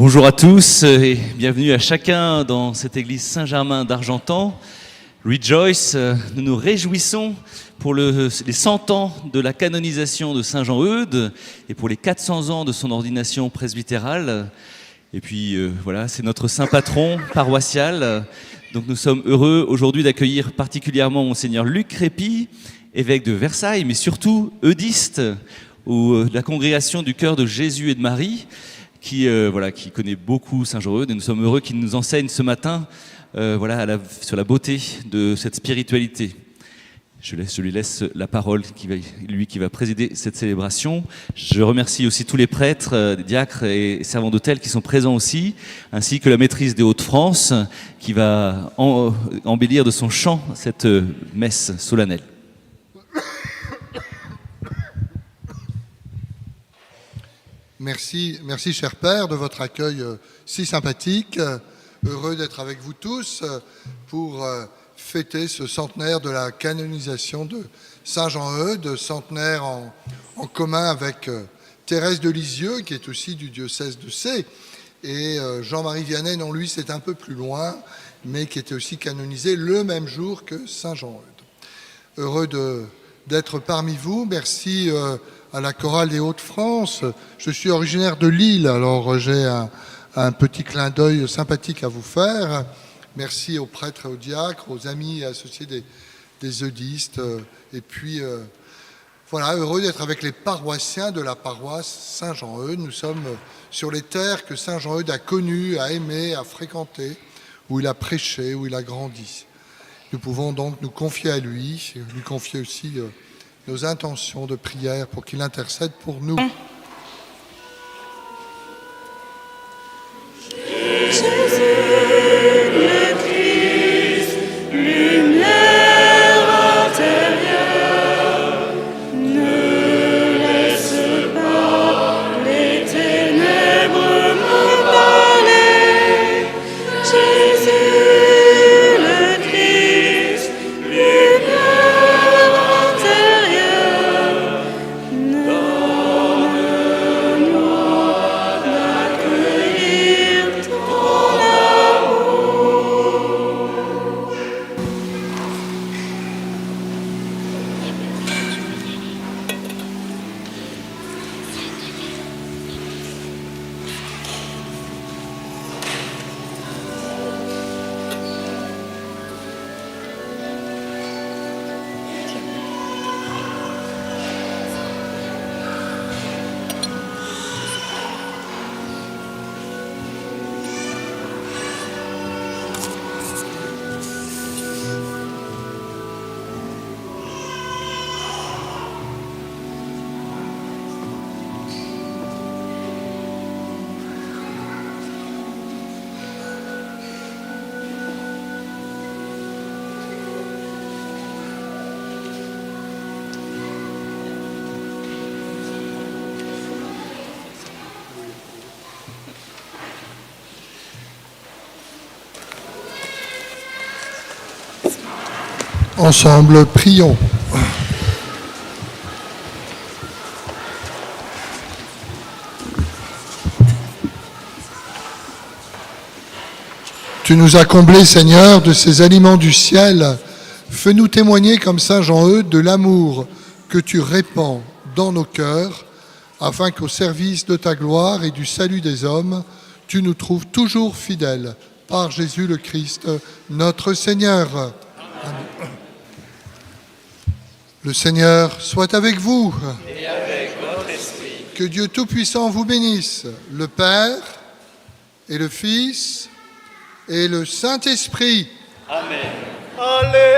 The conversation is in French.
Bonjour à tous et bienvenue à chacun dans cette église Saint-Germain d'Argentan. Rejoice, nous nous réjouissons pour les 100 ans de la canonisation de Saint Jean-Eudes et pour les 400 ans de son ordination presbytérale. Et puis voilà, c'est notre saint patron paroissial. Donc nous sommes heureux aujourd'hui d'accueillir particulièrement Monseigneur Luc Crépy, évêque de Versailles, mais surtout eudiste de la congrégation du cœur de Jésus et de Marie, qui connaît beaucoup Saint Jean-Eudes, et nous sommes heureux qu'il nous enseigne ce matin sur la beauté de cette spiritualité. Je lui laisse la parole, lui qui va présider cette célébration. Je remercie aussi tous les prêtres, diacres et servants d'autel qui sont présents aussi, ainsi que la maîtrise des Hauts-de-France qui va embellir de son chant cette messe solennelle. Merci cher Père de votre accueil si sympathique. Heureux d'être avec vous tous pour fêter ce centenaire de la canonisation de Saint Jean-Eudes, centenaire en commun avec Thérèse de Lisieux, qui est aussi du diocèse de Sées, et Jean-Marie Vianney, non, lui c'est un peu plus loin, mais qui était aussi canonisé le même jour que Saint Jean-Eudes. Heureux d'être parmi vous. Merci à la chorale des Hauts-de-France. Je suis originaire de Lille, alors j'ai un petit clin d'œil sympathique à vous faire. Merci aux prêtres et aux diacres, aux amis et associés des eudistes. Et puis, heureux d'être avec les paroissiens de la paroisse Saint-Jean-Eudes. Nous sommes sur les terres que Saint Jean-Eudes a connues, a aimées, a fréquentées, où il a prêché, où il a grandi. Nous pouvons donc nous confier à lui confier aussi nos intentions de prière pour qu'il intercède pour nous. Ensemble, prions. Tu nous as comblés, Seigneur, de ces aliments du ciel. Fais-nous témoigner comme Saint Jean-Eudes de l'amour que tu répands dans nos cœurs, afin qu'au service de ta gloire et du salut des hommes, tu nous trouves toujours fidèles. Par Jésus le Christ, notre Seigneur. Amen. Le Seigneur soit avec vous. Et avec votre esprit. Que Dieu Tout-Puissant vous bénisse, le Père et le Fils et le Saint-Esprit. Amen. Alléluia.